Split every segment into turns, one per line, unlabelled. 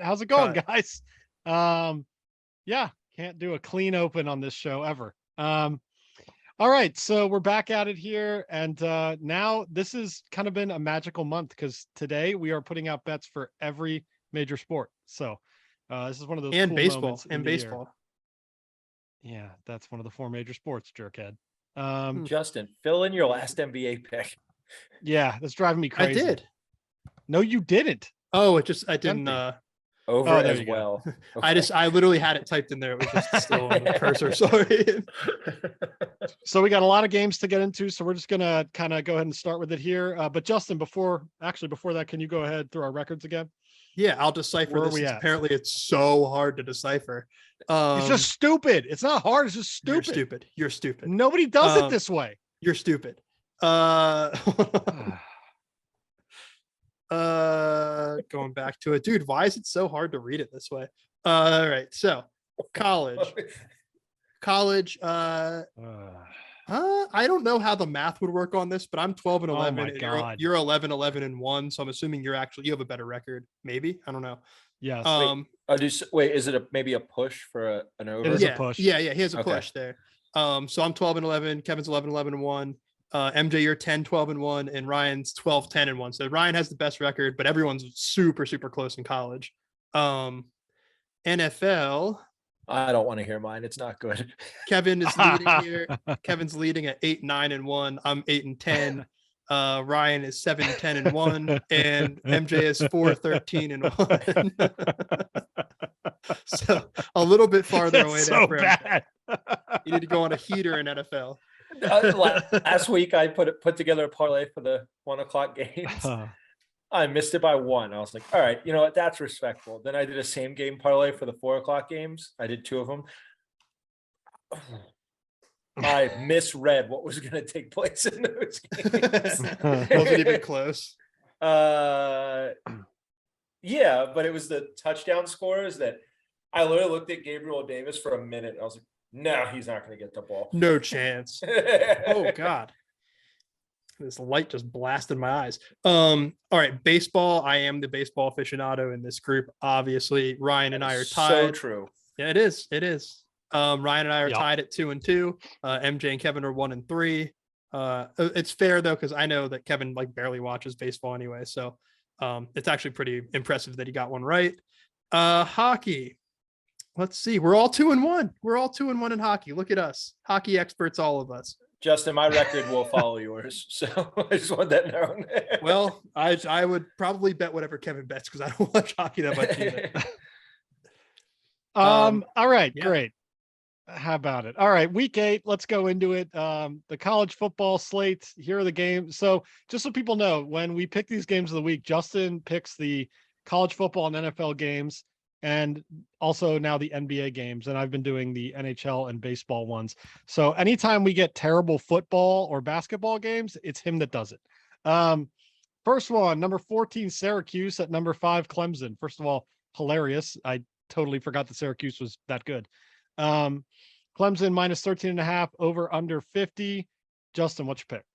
How's it going, guys? Yeah, can't do a clean open on this show ever. All right, so we're back at it here, and now this has kind of been a magical month because today we are putting out bets for every major sport. So this is one of those
and
cool
baseball
moments in
and
the year.
baseball.
Yeah, that's one of the four major sports, jerkhead.
Justin, fill in your last NBA pick.
Yeah, that's driving me crazy.
I did.
No, you didn't.
Oh, I didn't.
Over
there
as
you go.
well.
I literally had it typed in there. It was just still on the cursor. Sorry.
So we got a lot of games to get into, so we're just gonna kind of go ahead and start with it here. But Justin, before that, can you go ahead through our records again?
Yeah, I'll decipher
Where are
this.
we at?
Apparently, it's so hard to decipher.
It's just stupid. It's not hard. It's just stupid.
You're stupid.
Nobody does it this way.
You're stupid. Going back to it, dude. Why is it so hard to read it this way? All right, so college. I don't know how the math would work on this, but I'm 12-11.
Oh my
and
God.
You're 11-11-1. So I'm assuming you have a better record. Maybe, I don't know.
Yes.
Wait, is it maybe a push for an over?
It is
yeah,
a push.
Yeah, he has a
Okay.
push there. So I'm 12-11. Kevin's 11-11-1. MJ, you're 10-12-1, and Ryan's 12-10-1. So Ryan has the best record, but everyone's super, super close in college. NFL.
I don't want to hear mine. It's not good.
Kevin is leading here. Kevin's leading at 8-9-1. I'm 8-10. Ryan is 7-10-1, and MJ is 4-13-1. So a little bit farther away.
That's
there
so
for
bad.
You need to go on a heater in NFL.
Last week I put together a parlay for the 1 o'clock games. I missed it by 1. I was like, all right, you know what? That's respectful. Then I did a same game parlay for the 4 o'clock games. I did 2 of them. I misread what was going to take place in those games.
Wasn't even close.
Yeah, but it was the touchdown scores that I literally looked at Gabriel Davis for a minute. And I was like, no, he's not going to get the ball.
No chance. Oh God. This light just blasted my eyes. All right, baseball. I am the baseball aficionado in this group. Obviously, Ryan and I are tied.
So true.
Yeah, it is. It is. Ryan and I are
Yep.
tied at 2-2. MJ and Kevin are 1-3. It's fair though, because I know that Kevin barely watches baseball anyway. So it's actually pretty impressive that he got one right. Hockey. Let's see. We're all 2-1. We're all 2-1 in hockey. Look at us, hockey experts, all of us.
Justin, my record will follow yours. So I just want that known.
Well, I would probably bet whatever Kevin bets because I don't watch hockey that much either.
All right,
yeah.
Great. How about it? All right, week 8. Let's go into it. The college football slate. Here are the games. So just so people know, when we pick these games of the week, Justin picks the college football and NFL games, and also now the NBA games. And I've been doing the NHL and baseball ones. So anytime we get terrible football or basketball games, it's him that does it. First one, number 14, Syracuse at number 5, Clemson. First of all, hilarious. I totally forgot that Syracuse was that good. Clemson minus 13.5, over under 50. Justin, what's your pick?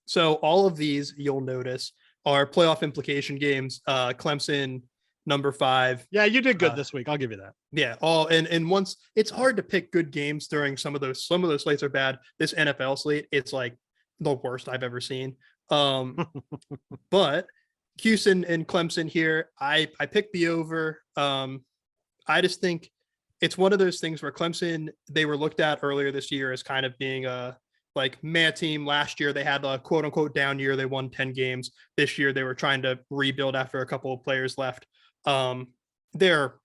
So all of these you'll notice are playoff implication games. Clemson, number 5.
Yeah, you did good this week. I'll give you that.
Yeah, all and once it's hard to pick good games during some of those slates are bad. This NFL slate, it's like the worst I've ever seen. But Houston and Clemson here, I picked the over. I just think it's one of those things where Clemson, they were looked at earlier this year as kind of being a meh team. Last year they had a quote unquote down year. They won 10 games. This year they were trying to rebuild after a couple of players left. They're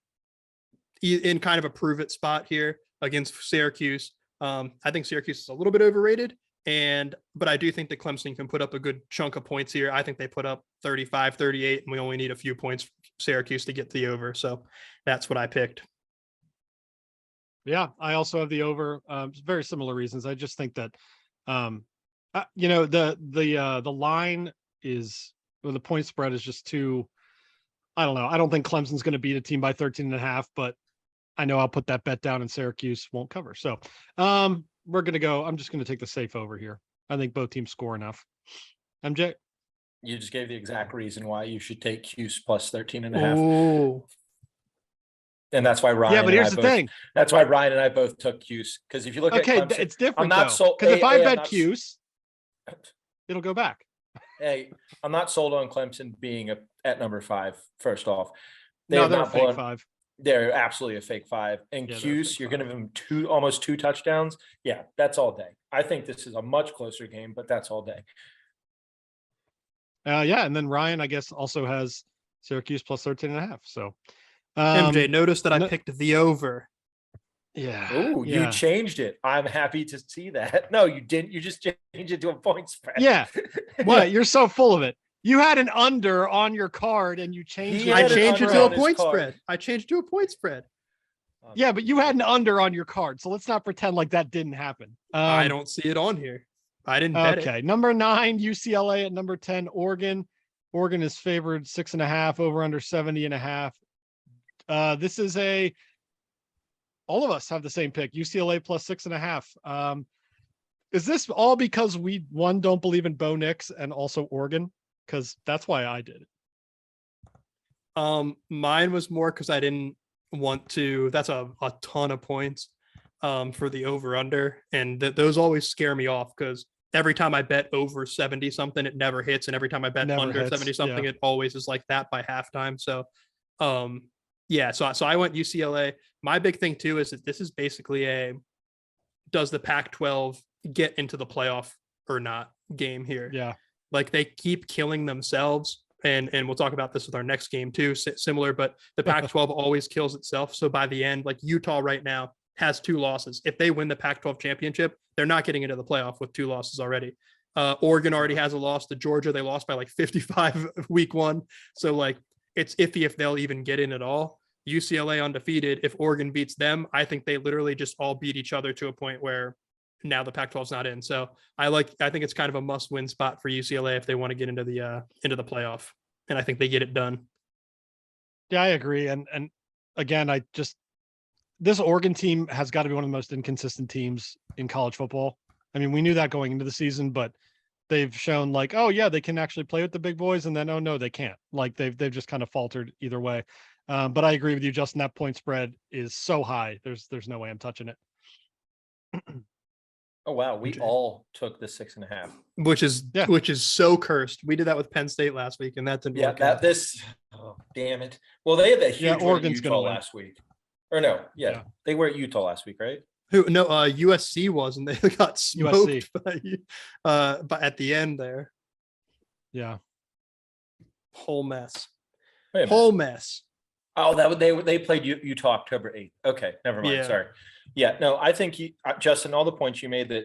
in kind of a prove it spot here against Syracuse. I think Syracuse is a little bit overrated, but I do think that Clemson can put up a good chunk of points here. I think they put up 35, 38, and we only need a few points for Syracuse to get the over. So that's what I picked.
Yeah, I also have the over. Very similar reasons. I just think that, the line is, or the point spread is just too. I don't know. I don't think Clemson's going to beat a team by 13.5, but I know I'll put that bet down and Syracuse won't cover. So we're going to go. I'm just going to take the safe over here. I think both teams score enough. MJ?
You just gave the exact reason why you should take Cuse plus 13.5.
Oh,
And that's why Ryan.
Yeah, but here's the thing.
That's why Ryan and I both took Cuse. Because if you look
Okay,
at Clemson,
it's different
I'm not
though.
sold.
Because if I
I'm
bet
not-
Cuse, it'll go back.
Hey, I'm not sold on Clemson being at number 5. First off,
No,
have
they're a
not
fake
blown-
5.
They're absolutely a fake 5. And
Yeah, they're a
Cuse,
fake
you're going to
5.
give them almost 2 touchdowns. Yeah, that's all day. I think this is a much closer game, but that's all day.
Yeah, and then Ryan, I guess, also has Syracuse plus 13.5. So
MJ, notice that I
no-
picked the over.
Yeah.
Oh,
yeah.
you changed it. I'm happy to see that. No, you didn't. You just changed it to a point spread.
Yeah. What? You're so full of it. You had an under on your card and you changed
He
it.
I
had an
changed it
under
to a
on his
point
card.
spread. I changed to a point spread.
Yeah, but you had an under on your card. So let's not pretend like that didn't happen.
I don't see it on here. I didn't bet it.
Okay. Number 9, UCLA at number 10, Oregon. Oregon is favored 6.5, over under 70.5. This is all of us have the same pick, UCLA plus 6.5. Is this all because we don't believe in Bo Nix and also Oregon? Because that's why I did it.
Mine was more because I didn't want to. That's a ton of points for the over under, and those always scare me off because every time I bet over 70 something, it never hits, and every time I bet
Never
under
hits,
70 something,
yeah.
it always is like that by halftime. So, yeah. So I went UCLA. My big thing too is that this is basically does the Pac-12 get into the playoff or not game here?
Yeah.
Like they keep killing themselves. And we'll talk about this with our next game too, similar, but the Pac-12 always kills itself. So by the end, like Utah right now has 2 losses. If they win the Pac-12 championship, they're not getting into the playoff with 2 losses already. Oregon already has a loss to Georgia. They lost by like 55 week 1. So like it's iffy if they'll even get in at all. UCLA undefeated. If Oregon beats them, I think they literally just all beat each other to a point where now the Pac-12 is not in. So I think it's kind of a must-win spot for UCLA if they want to get into the playoff, and I think they get it done.
Yeah, I agree. And again, this Oregon team has got to be one of the most inconsistent teams in college football. I mean, we knew that going into the season, but they've shown like, oh yeah, they can actually play with the big boys, and then oh no, they can't. Like they've just kind of faltered either way. But I agree with you, Justin. That point spread is so high. There's no way I'm touching it.
Oh wow, we all took the 6.5.
Which is so cursed. We did that with Penn State last week, and that didn't work out.
Oh damn it. Well, they had that huge win at
Oregon's
Utah
gonna win.
last week. Or no, yeah, they were at Utah last week, right?
USC was, and they got smoked by at the end there.
Yeah.
Whole mess.
Wait a minute.
Whole mess.
Oh, they played Utah October 8th. Okay, never mind.
Yeah.
Sorry. Yeah, no, I think Justin, all the points you made, that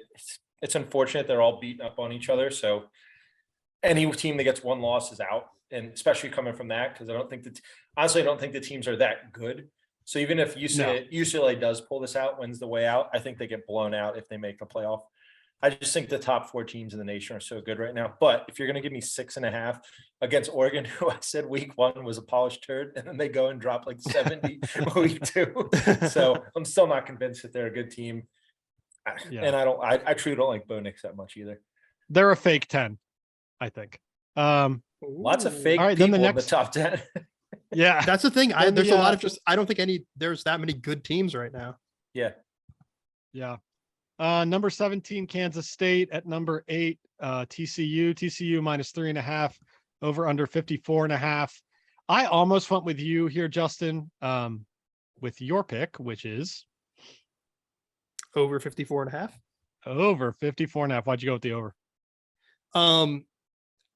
it's unfortunate they're all beating up on each other. So any team that gets 1 loss is out, and especially coming from that, because I don't think the teams are that good. So even if UCLA does pull this out, wins the way out, I think they get blown out if they make the playoff. I just think the top 4 teams in the nation are so good right now. But if you're going to give me 6.5 against Oregon, who I said week 1 was a polished turd, and then they go and drop like 70 week 2. So I'm still not convinced that they're a good team.
Yeah.
And I truly don't like Bo Nix that much either.
They're a fake 10, I think.
Lots of fake
All right, then
people
the
in the top 10.
Yeah.
That's the thing.
Then
There's a lot of I don't think there's that many good teams right now.
Yeah.
Yeah. Number 17, Kansas State at number 8, TCU minus 3.5, over under 54.5. I almost went with you here, Justin, with your pick, which is
Over 54.5.
over 54.5. Why'd you go with the over?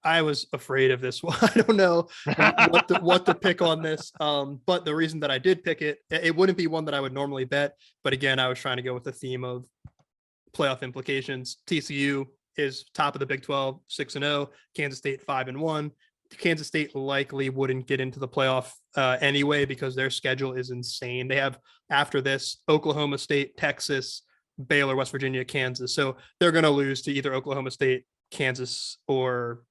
I was afraid of this one. I don't know what to pick on this. But the reason that I did pick it wouldn't be one that I would normally bet. But again, I was trying to go with the theme of playoff implications. TCU is top of the Big 12, 6-0. Kansas State 5-1. Kansas State likely wouldn't get into the playoff anyway because their schedule is insane. They have, after this, Oklahoma State, Texas, Baylor, West Virginia, Kansas. So they're going to lose to either Oklahoma State, Kansas, or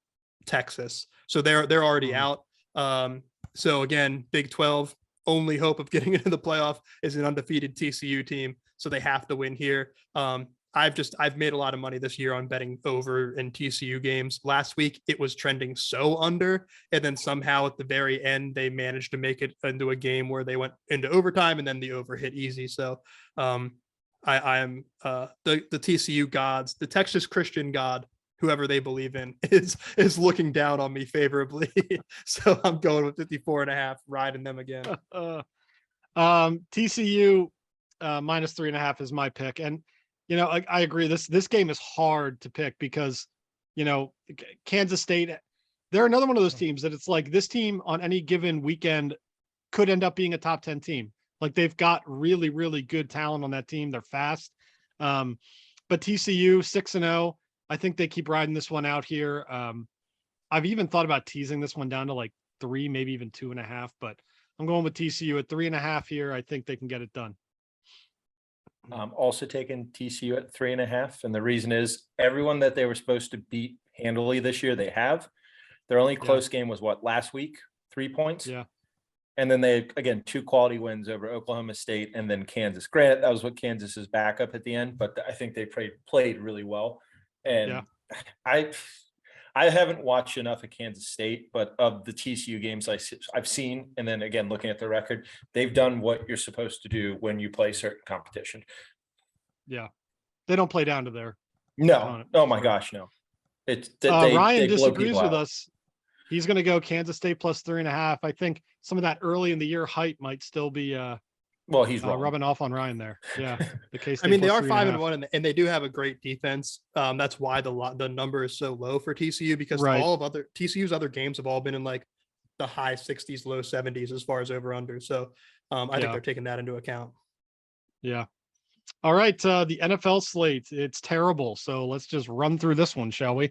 Texas. So they're already out. So again, Big 12, only hope of getting into the playoff is an undefeated TCU team. So they have to win here. I've made a lot of money this year on betting over in TCU games. Last week it was trending so under, and then somehow at the very end they managed to make it into a game where they went into overtime and then the over hit easy. So I am the TCU gods, the Texas Christian God, whoever they believe in, is looking down on me favorably. So I'm going with 54.5, riding them again.
TCU minus 3.5 is my pick. And I agree. This game is hard to pick because, Kansas State, they're another one of those teams that it's like this team on any given weekend could end up being a top 10 team. Like they've got really, really good talent on that team. They're fast. But TCU 6-0, I think they keep riding this one out here. I've even thought about teasing this one down to like 3, maybe even 2.5, but I'm going with TCU at 3.5 here. I think they can get it done.
Also taking TCU at 3.5. And the reason is everyone that they were supposed to beat handily this year, they have. Their only close game was last week, 3 points.
Yeah.
And then they, again, 2 quality wins over Oklahoma State and then Kansas. Granted, that was what Kansas's backup at the end, but I think they played really well. And I haven't watched enough of Kansas State, but of the TCU games I've seen, and then again, looking at the record, they've done what you're supposed to do when you play certain competition.
Yeah. They don't play down to their
No. Oh my gosh, no.
Ryan disagrees with us. He's going to go Kansas State plus 3.5. I think some of that early in the year hype might still be
he's
rubbing off on Ryan there. Yeah. The case.
I mean, they are 5-1 and they do have a great defense. That's why the number is so low for TCU, because all of TCU's other games have all been in like the high 60s, low 70s as far as over under. So I think they're taking that into account.
Yeah. All right. The NFL slate, it's terrible. So let's just run through this one, shall we?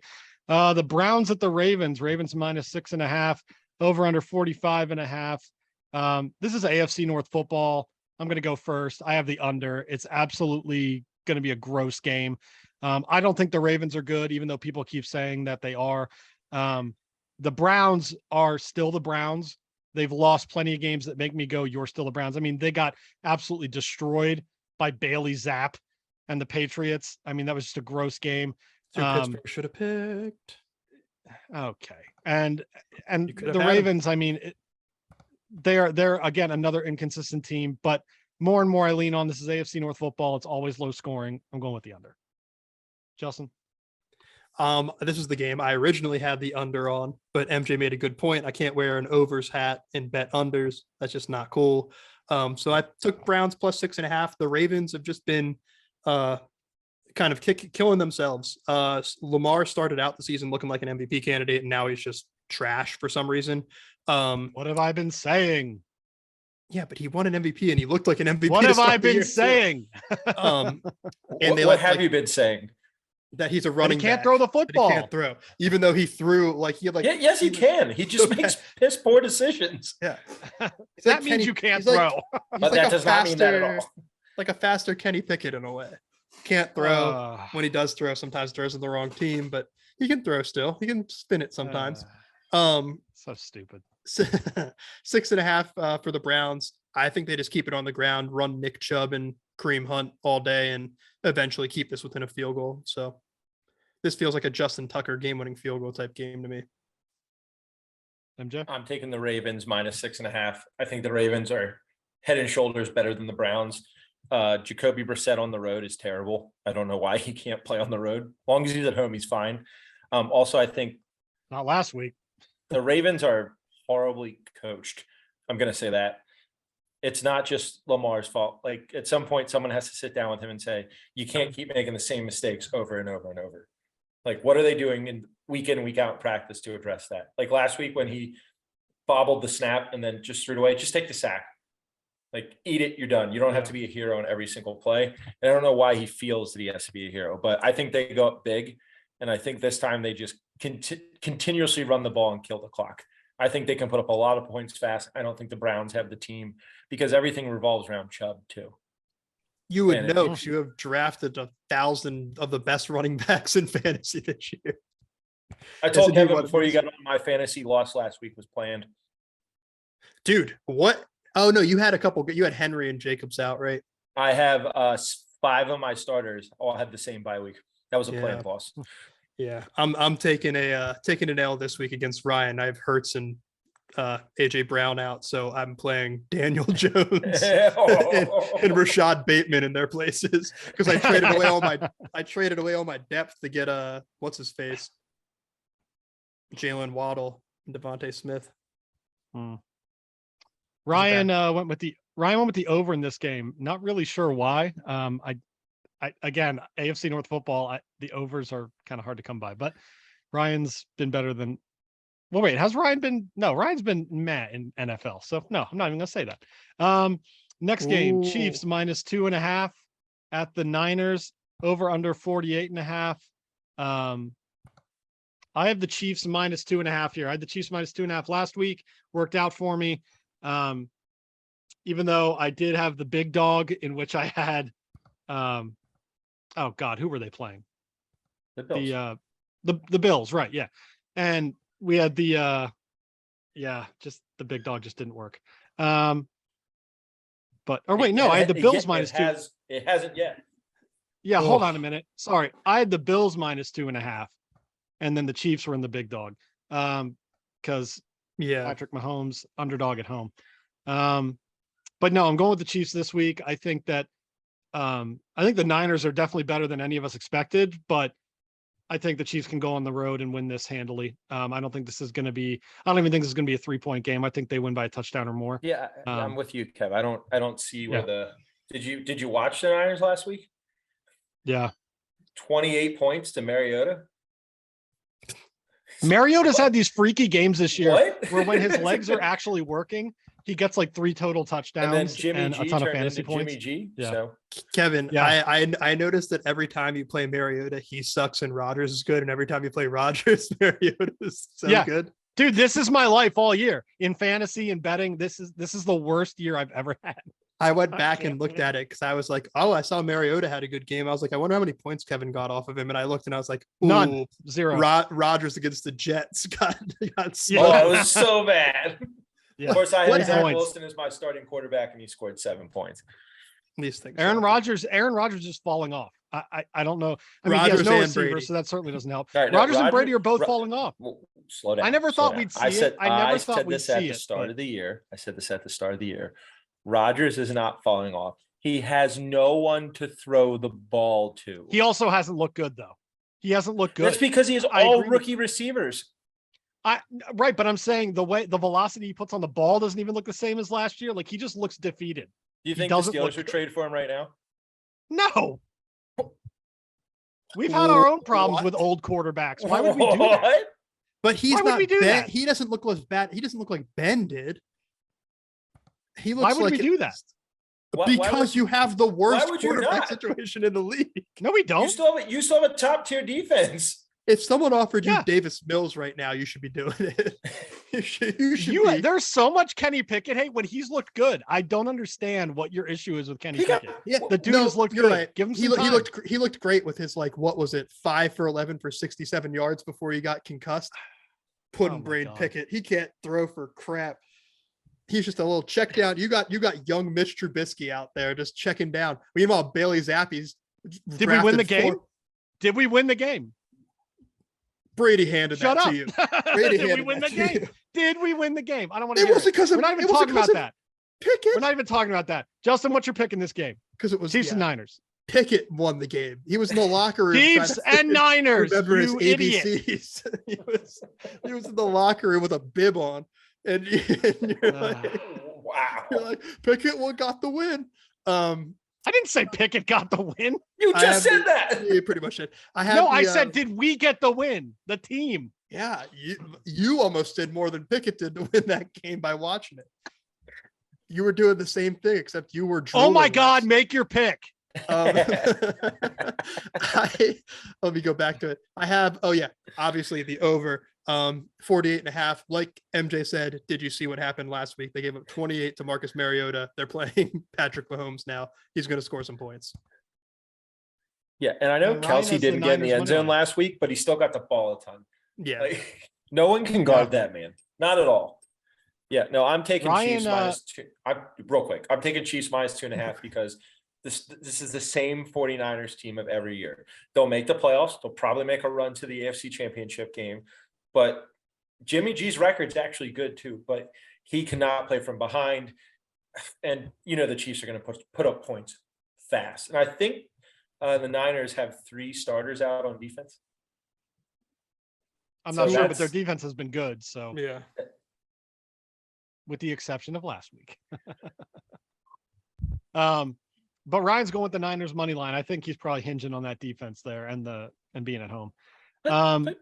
The Browns at the Ravens minus 6.5, over under 45.5. This is AFC North football. I'm going to go first. I have the under. It's absolutely going to be a gross game. I don't think the Ravens are good, even though people keep saying that they are. The Browns are still the Browns. They've lost plenty of games that make me go, you're still the Browns. I mean, they got absolutely destroyed by Bailey Zapp and the Patriots. I mean, that was just a gross game.
Pittsburgh should have picked.
Okay. And the Ravens, I mean, they're again another inconsistent team, but more and more I lean on this is AFC North football. It's always low scoring. I'm going with the under. Justin.
This is the game I originally had the under on, but MJ made a good point. I can't wear an overs hat and bet unders. That's just not cool. So I took Browns plus 6.5. The Ravens have just been kind of killing themselves. Lamar started out the season looking like an MVP candidate, and now he's just trash for some reason.
What have I been saying?
Yeah, but he won an MVP and he looked like an MVP.
What have I been saying?
And what have you been saying?
That he's a running
back. He can't
back,
throw the football.
He can't throw, even though he threw
yes, he can. He just makes piss poor decisions.
Yeah,
that means you can't throw.
But that does not mean that at all.
Like a faster Kenny Pickett in a way. Can't throw. When he does throw, sometimes throws in the wrong team, but he can throw still. He can spin it sometimes.
So stupid.
6.5 for the Browns. I think they just keep it on the ground, run Nick Chubb and Kareem Hunt all day, and eventually keep this within a field goal. So this feels like a Justin Tucker game-winning field goal type game to me.
MJ?
I'm taking the Ravens minus 6.5. I think the Ravens are head and shoulders better than the Browns. Jacoby Brissett on the road is terrible. I don't know why he can't play on the road. As long as he's at home, he's fine. Also, I think
not last week.
The Ravens are horribly coached. I'm going to say that. It's not just Lamar's fault. Like at some point, someone has to sit down with him and say, you can't keep making the same mistakes over and over and over. Like, what are they doing in week out practice to address that? Like last week when he bobbled the snap and then just threw it away, just take the sack. Like, eat it, you're done. You don't have to be a hero on every single play. And I don't know why he feels that he has to be a hero, but I think they go up big. And I think this time they just continuously run the ball and kill the clock. I think they can put up a lot of points fast. I don't think the Browns have the team because everything revolves around Chubb too.
You would know because you have drafted 1,000 of the best running backs in fantasy this year.
I told Kevin before you got on my fantasy loss last week was planned.
Dude, what? Oh no, you had a couple. You had Henry and Jacobs out, right?
I have 5 of my starters all had the same bye week. That was a planned loss.
Yeah, I'm taking an L this week against Ryan. I have Hurts and AJ Brown out, so I'm playing Daniel Jones and Rashad Bateman in their places because I traded away all my depth to get what's his face, Jalen Waddle and Devontae Smith.
Ryan went with the over in this game. Not really sure why. I again, AFC North football, the overs are kind of hard to come by, but Ryan's been better than. Well, wait, has Ryan been? No, Ryan's been meh in NFL. So no, I'm not even gonna say that. Next game, Chiefs -2.5 at the Niners, over under 48.5. I have the Chiefs -2.5 here. I had the Chiefs -2.5 last week. Worked out for me. Even though I did have the big dog in which I had, oh God, who were they playing?
The Bills.
The Bills, right? Yeah, and we had the just the big dog just didn't work. But wait, no, I had the Bills -2.
It hasn't yet.
Yeah, hold on a minute. Sorry, I had the Bills -2.5, and then the Chiefs were in the big dog. Because Patrick Mahomes underdog at home. But no, I'm going with the Chiefs this week. I think that I think the Niners are definitely better than any of us expected, but I think the Chiefs can go on the road and win this handily. I don't think this is going to be. I don't even think this is going to be a 3-point game. I think they win by a touchdown or more.
Yeah, I'm with you, Kev. I don't see where the. Did you watch the Niners last week?
Yeah.
28 points to Mariota.
Mariota's had these freaky games this year where when his
What?
legs are actually working, he gets like 3 total
And then
touchdowns
Jimmy
and
G
a ton of
turned
fantasy
into
points.
Jimmy G.
Yeah.
So
Kevin,
Yeah.
I noticed that every time you play Mariota, he sucks and Rodgers is good, and every time you play Rodgers, Mariota is so good.
Dude, this is my life all year in fantasy and betting. This is the worst year I've ever had.
I went back and looked at it because I was like, oh, I saw Mariota had a good game. I was like, I wonder how many points Kevin got off of him. And I looked and I was like,
none, 0.
Rodgers against the Jets got
Oh, it was so bad.
Yeah.
Of course, I had Zach
points?
Wilson as my starting quarterback, and he scored 7 points.
These things.
Aaron Rodgers is falling off. I don't know. I mean,
Rodgers
he has no
and
receiver,
Brady.
so that certainly doesn't help.
All right, no,
Rodgers and Brady are both falling off.
Well, slow down.
I never
slow
thought
down.
we'd see it. I never thought we'd
this at
see
the
it,
start
but-
of the year. I said this at the start of the year. Rodgers is not falling off. He has no one to throw the ball to.
He also hasn't looked good though. He hasn't looked good.
That's because he has
I
all
agree with
rookie receivers.
Right, but I'm saying the velocity he puts on the ball doesn't even look the same as last year. Like he just looks defeated.
Do you
He
think the
doesn't
Steelers
look
would
good.
trade for him right now?
No. We've had our own problems with old quarterbacks. Why would we do that?
What?
But he's
Why would
not
we do
Ben.
that?
He doesn't look as bad. He doesn't look like Ben did. He looks
Why would
like
we do that?
Because you have the worst
would you
quarterback
not?
situation in the league.
No, we
You
don't.
you still have a top tier defense.
If someone offered you
Yeah.
Davis Mills right now, you should be doing it. you should be.
There's so much Kenny Pickett hate when he's looked good. I don't understand what your issue is with Kenny
He got-
Pickett.
Yeah,
The dude
no,
has looked
you're
good.
right.
Give him
He,
some time.
he looked great with his what was it, 5 for 11 for 67 yards before he got concussed. Pudding
my
brain
God.
Pickett. He can't throw for crap. He's just a little check down. You got young Mitch Trubisky out there just checking down. Meanwhile, Bailey Zappi's.
Did we win the
drafted
game?
four-
Did we win the game?
Brady handed
Shut
that
up.
to you. Brady
Did we
handed
win the
that to
game?
you.
Did we win the game? I don't want to
It
hear
wasn't because of.
We're not even
it wasn't
talking about
because of
that.
Pickett.
We're not even talking about that. Justin, what's your pick in this game?
Because it was
Chiefs and Niners.
Pickett won the game. He was in the locker room.
Chiefs
trying to
and Niners.
remember his
You idiot.
ABCs. he was in the locker room with a bib on, and you're
Wow.
like Pickett got the win.
I didn't say Pickett got the win.
You
I
just
have
said that.
You pretty much did.
I said, did we get the win? The team.
Yeah, you almost did more than Pickett did to win that game by watching it. You were doing the same thing, except you were.
Oh my
drooling
God,
less.
make your pick.
Let me go back to it. I have, obviously the over 48.5. Like MJ said, did you see what happened last week? They gave up 28 to Marcus Mariota. They're playing Patrick Mahomes now. He's going to score some points.
Yeah, and I know
And Ryan
Kelsey
has the
didn't get in the
Niners
end zone
money line.
last week, but he still got the ball a ton.
Yeah.
Like, no one can guard that man. Not at all. Yeah, no, I'm taking
Ryan,
Chiefs minus 2. Real quick, I'm taking Chiefs minus 2.5 because This is the same 49ers team of every year. They'll make the playoffs. They'll probably make a run to the AFC Championship game. But Jimmy G's record's actually good too, but he cannot play from behind. And, the Chiefs are going to put up points fast. And I think the Niners have 3 starters out on defense.
I'm
So
not sure, but their
that's-
defense has been good. So
Yeah.
with the exception of last week. But Ryan's going with the Niners money line. I think he's probably hinging on that defense there and being at home.
But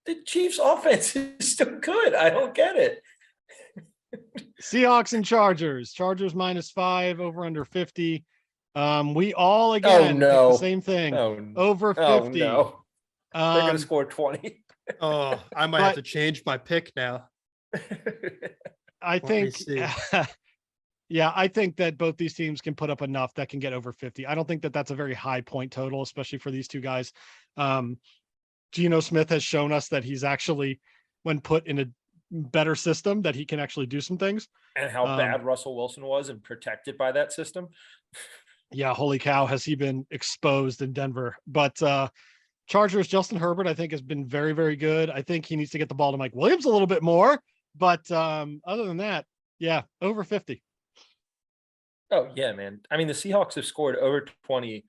the Chiefs offense is still good. I don't get it.
Seahawks and Chargers. Chargers -5, over under 50. We all again picked
no.
the same thing.
Oh,
Over 50.
oh no. They're going
Um,
to score 20.
Oh, I might have to change my pick now.
I
Let me
think,
see.
yeah, I think that both these teams can put up enough that can get over 50. I don't think that that's a very high point total, especially for these two guys. Geno Smith has shown us that he's actually, when put in a better system, that he can actually do some things.
And how bad Russell Wilson was and protected by that system.
Yeah, holy cow, has he been exposed in Denver. But Chargers, Justin Herbert, I think, has been very, very good. I think he needs to get the ball to Mike Williams a little bit more. But other than that, yeah, over 50.
Oh, yeah, man. I mean, the Seahawks have scored over 20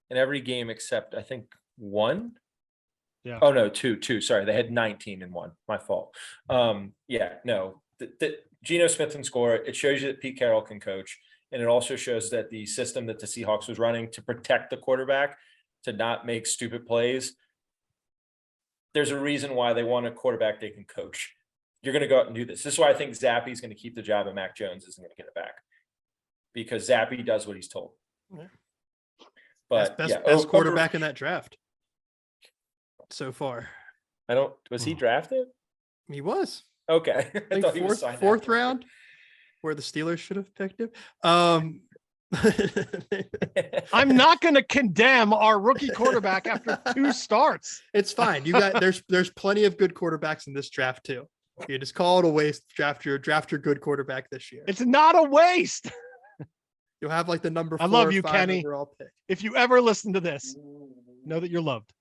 in every game except, I think, 1.
Yeah.
Oh, no, two. Sorry, they had 19 in 1. My fault. Yeah, no. The Geno Smith can score. It shows you that Pete Carroll can coach. And it also shows that the system that the Seahawks was running to protect the quarterback, to not make stupid plays, there's a reason why they want a quarterback they can coach. You're going to go out and do this. This is why I think Zappy's going to keep the job and Mac Jones isn't going to get it back. Because Zappy does what he's told.
Yeah.
But
best quarterback in that draft so far.
Was he drafted?
He was.
Okay.
I think
thought he was signed
fourth
after.
round, where the Steelers should have picked him.
I'm not going to condemn our rookie quarterback after 2 starts.
It's fine. You got there's plenty of good quarterbacks in this draft too. You just call it a waste. Draft your good quarterback this year.
It's not a waste.
You'll have like the number 4
I love
or
you,
5
Kenny.
overall pick.
If you ever listen to this, know that you're loved.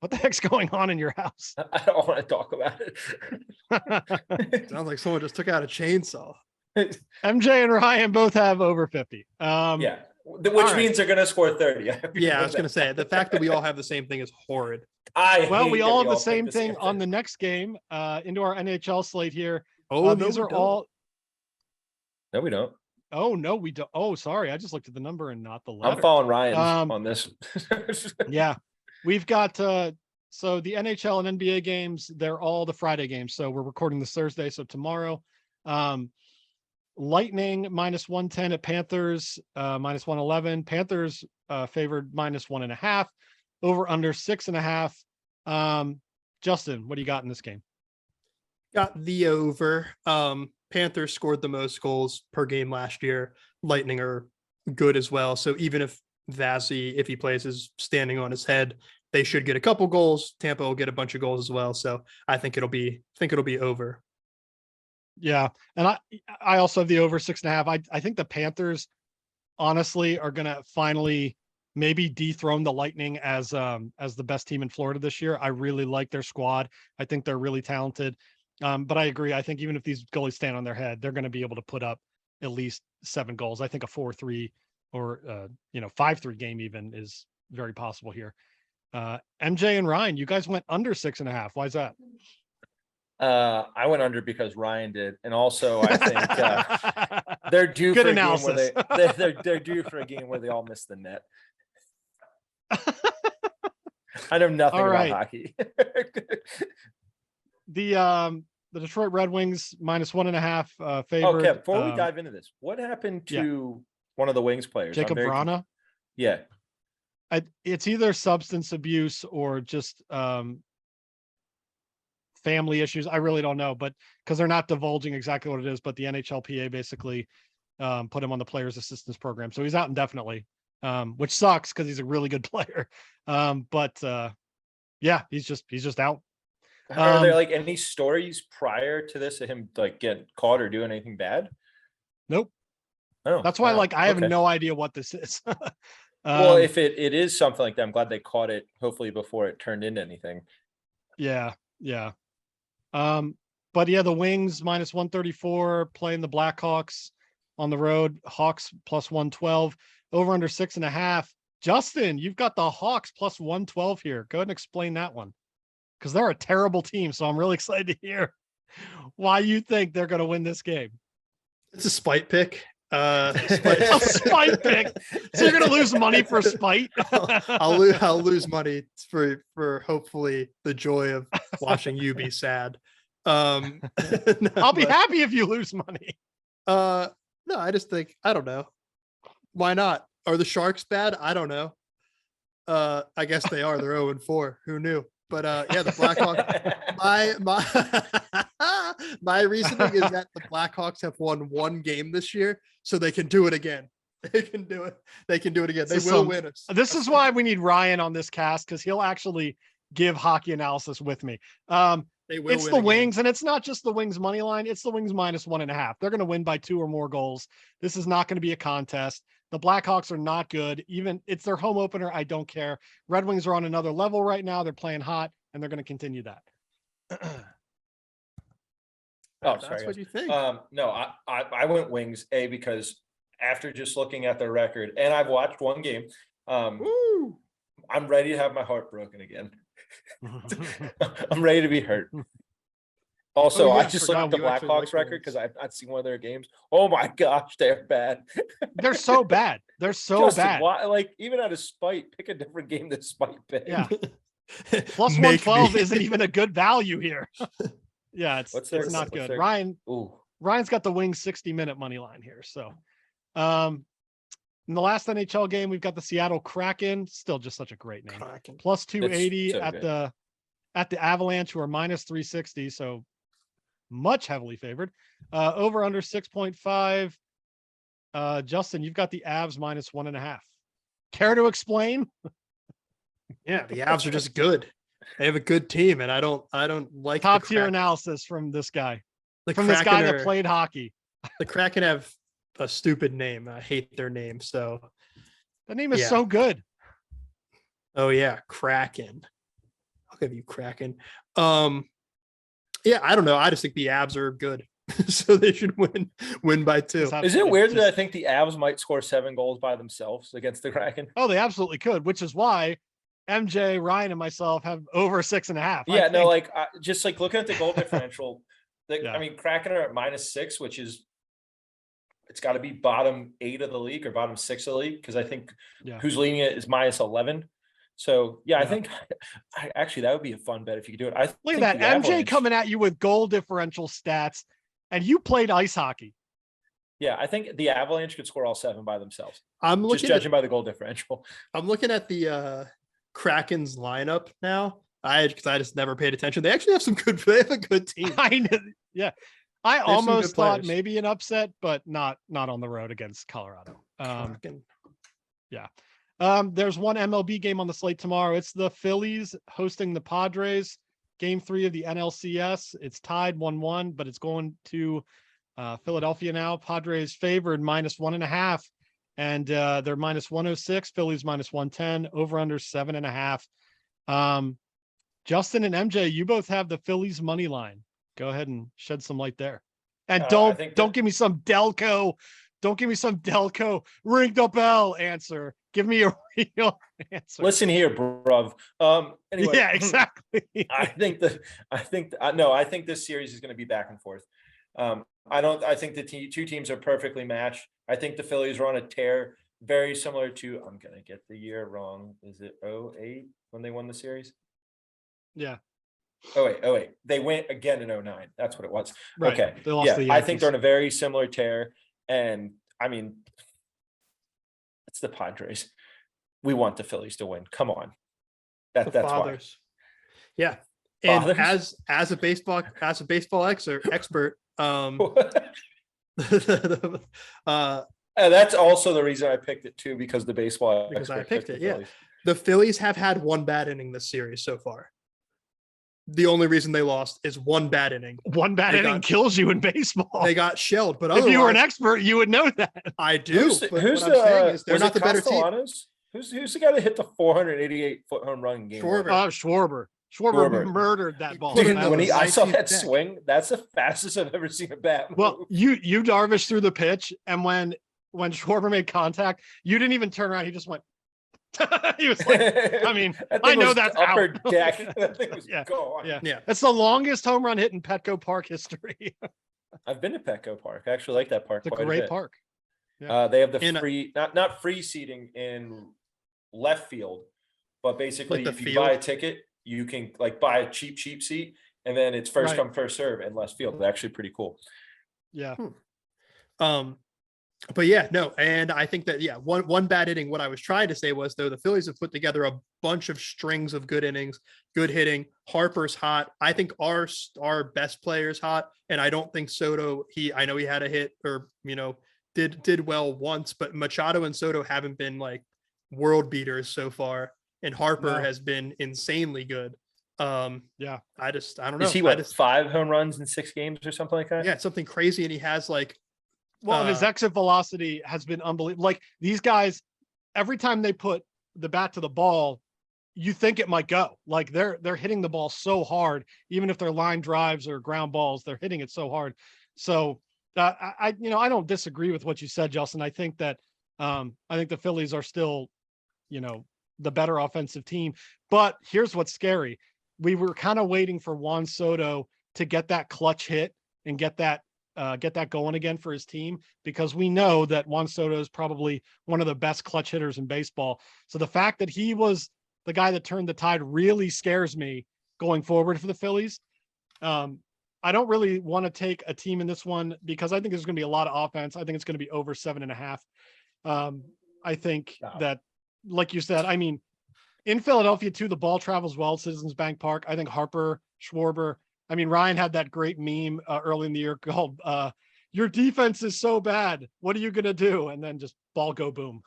What the heck's going on in your house?
I don't want to talk about it.
Sounds like someone just took out a chainsaw.
MJ and Ryan both have over 50.
Yeah. Which
right.
means they're going to score 30.
Yeah, I was going to say the fact that we all have the same thing is horrid.
Well,
hate
we
that
all have the
pick
same thing on the next game into our NHL slate here.
Oh,
These
no,
are
we don't.
all.
No, we don't.
Oh, no, we don't. Oh, sorry. I just looked at the number and not the letter.
I'm following Ryan
Um,
on this.
Yeah. We've got so the NHL and NBA games, they're all the Friday games. So we're recording this Thursday. So tomorrow, Lightning -110 at Panthers, -111. Panthers favored -1.5. Over under 6.5. Justin, what do you got in this game?
Got the over. Panthers scored the most goals per game last year. Lightning are good as well. So even if Vazzy, if he plays, is standing on his head, they should get a couple goals. Tampa will get a bunch of goals as well. So I think it'll be over.
Yeah. And I also have the over 6.5. I think the Panthers honestly are going to finally maybe dethrone the Lightning as the best team in Florida this year. I really like their squad. I think they're really talented. But I agree. I think even if these goalies stand on their head, they're going to be able to put up at least 7 goals. I think a 4-3 or 5-3 game even is very possible here. MJ and Ryan, you guys went under 6.5. Why is that?
I went under because Ryan did, and also I think they're due
Good
for
analysis.
a game where they're due for a game where they all miss the net. I know nothing
All
about
right.
hockey.
The Detroit Red Wings -1.5 favored.
Okay, before we dive into this, what happened to one of the Wings players?
Jacob Vrana?
Yeah.
It's either substance abuse or just family issues. I really don't know, but because they're not divulging exactly what it is, but the NHLPA basically put him on the players assistance program. So he's out indefinitely, which sucks because he's a really good player. Yeah, he's just out.
Are there like any stories prior to this of him like getting caught or doing anything bad?
Nope.
Oh,
That's why,
wow.
like, I have
Okay.
no idea what this is.
Well, if it is something like that, I'm glad they caught it, hopefully before it turned into anything.
Yeah, yeah. But yeah, the Wings minus 134 playing the Blackhawks on the road. Hawks plus 112, over under 6.5. Justin, you've got the Hawks plus 112 here. Go ahead and explain that one, because they're a terrible team. So I'm really excited to hear why you think they're going to win this game.
It's a spite pick.
A spite pick. So you're going to lose money for spite.
I'll lose money for hopefully the joy of watching you be sad. No,
I'll be happy if you lose money.
No, I just think, I don't know. Why not? Are the Sharks bad? I don't know. I guess they are. They're 0-4. Who knew? But yeah, the Blackhawks. My reasoning is that the Blackhawks have won one game this year, so they can do it again. They can do it. They can do it again. They will win us.
This is why we need Ryan on this cast, because he'll actually give hockey analysis with me. It's the Wings, and it's not just the Wings money line. It's the Wings minus 1.5. They're going to win by 2 or more goals. This is not going to be a contest. The Blackhawks are not good. Even it's their home opener. I don't care. Red Wings are on another level right now. They're playing hot, and they're going to continue that.
Oh,
That's
sorry.
what you think.
No, I went Wings, because after just looking at their record, and I've watched one game,
Woo!
I'm ready to have my heart broken again. I'm ready to be hurt. Also,
Oh, yeah,
I
I
just looked
forgot
at the
you actually
Blackhawks
like the
record
Wings.
because I've not seen one of their games. Oh my gosh, they're bad.
They're so bad. They're so
Justin,
bad.
why, like, even out of spite, pick a different game than spite pick.
Yeah. Plus
Make
112
me.
isn't even a good value here. Yeah, it's
What's their-
not
what's
good.
their- Ooh.
Ryan's got the Wings 60-minute money line here. So, in the last NHL game, we've got the Seattle Kraken. Still just such a great name.
Kraken.
Plus 280
so
at
good.
the Avalanche, who are minus 360. So much heavily favored. Over under 6.5. Justin, you've got the Avs minus 1.5. Care to explain?
Yeah, the Avs are just good. They have a good team, and I don't like
Top
the
tier
Kraken.
analysis from this guy.
The
From
Kraken
this guy that
are-
played hockey.
The Kraken have a stupid name. I hate their name. So,
The name is
Yeah.
so good.
oh yeah, Kraken. I'll give you Kraken. Yeah, I don't know. I just think the Avs are good, so they should win by 2.
Just have-
Is it
it's
weird that I
just-
think the Avs might score 7 goals by themselves against the Kraken?
Oh, they absolutely could, which is why MJ, Ryan, and myself have over 6.5.
Yeah, no, like just like looking at the goal differential.
Yeah.
I mean, Kraken are at -6, which is it's got to be bottom 8 of the league or bottom 6 of the league, because I think
Yeah.
who's leading it is -11. So yeah, I
Yeah.
think actually that would be a fun bet if you could do it. I
Look
think
at that.
the
MJ
Avalanche-
coming at you with goal differential stats, and you played ice hockey.
Yeah, I think the Avalanche could score all 7 by themselves.
I'm
Just
looking
judging by the goal differential.
I'm looking at the Kraken's lineup now. Because I just never paid attention. They actually have some good. They have a good team.
I know. Yeah. I
some good
almost thought
players.
maybe an upset, but not on the road against Colorado.
Kraken.
There's one MLB game on the slate tomorrow. It's the Phillies hosting the Padres. Game 3 of the NLCS. It's tied 1-1, but it's going to Philadelphia now. Padres favored -1.5, and they're -106. Phillies -110. Over under 7.5. Justin and MJ, you both have the Phillies money line. Go ahead and shed some light there. And
I
don't
think
give me some Delco. Don't give me some Delco ring the bell answer. Give me a real answer.
Listen here, bruv. Anyway,
Yeah, exactly.
I think this series is going to be back and forth. I think the two teams are perfectly matched. I think the Phillies are on a tear, very similar to, I'm going to get the year wrong. Is it 08 when they won the series?
Yeah.
Oh wait. They went again in 09. That's what it was.
Right.
Okay.
They lost
Yeah,
the
I think they're on
Yankees.
a very similar tear. And I mean, it's the Padres. We want the Phillies to win. Come on.
The
That's
fathers. Yeah. And
Fathers?
as a baseball expert,
why.
uh,
And that's also the reason I picked it too, because the baseball
Because I
expert
picked
the
it, yeah.
Phillies.
the Phillies have had one bad inning this series so far. the only reason they lost is one bad inning.
One bad inning kills you in baseball.
They got shelled, but
if you were an expert, you would know that.
I do.
Who's
but
who's
what I'm saying is they're
was
not
it
the better team.
Castellanos? Who's the guy that hit the 488-foot home run in game one?
Schwarber.
Schwarber murdered that ball.
Dude,
That
when
was
I saw
19th
that
deck.
swing, that's the fastest I've ever seen a bat move.
Well, you Darvish threw the pitch, and when Schwarber made contact, you didn't even turn around. He just went. He was like, I mean,
That
I
thing
know
was
that's
upper
out.
deck. That thing was
Yeah.
gone.
Yeah. It's the longest home run hit in Petco Park history.
I've been to Petco Park. I actually like that park.
It's a
quite
great
bit.
park. Yeah.
They have the
In a-
free, not free seating in left field, but basically
Like the
if you buy a
field?
ticket, you can like buy a cheap seat, and then it's first
Right.
come first serve in left field. It's actually pretty cool.
Yeah.
But yeah, no, and I think that one bad inning. What I was trying to say was though the Phillies have put together a bunch of strings of good innings, good hitting. Harper's hot. I think our best player's hot, and I don't think Soto. I know he had a hit or did well once, but Machado and Soto haven't been like world beaters so far, and Harper
No.
has been insanely good.
Yeah.
I don't know.
Is he 5 home runs in 6 games or something like that?
Yeah, it's something crazy, and he has like.
Well, and his exit velocity has been unbelievable. Like these guys, every time they put the bat to the ball, you think it might go. Like they're hitting the ball so hard, even if they're line drives or ground balls, they're hitting it so hard. So I don't disagree with what you said, Justin. I think that I think the Phillies are still, the better offensive team. But here's what's scary: we were kind of waiting for Juan Soto to get that clutch hit and get that going again for his team, because we know that Juan Soto is probably one of the best clutch hitters in baseball. So the fact that he was the guy that turned the tide really scares me going forward for the Phillies. I don't really want to take a team in this one because I think there's going to be a lot of offense. I think it's going to be over 7.5. I think that, like you said, I mean, in Philadelphia too, the ball travels well, Citizens Bank Park. I think Harper, Schwarber, I mean, Ryan had that great meme early in the year called "Your defense is so bad. What are you going to do?" And then just ball go boom.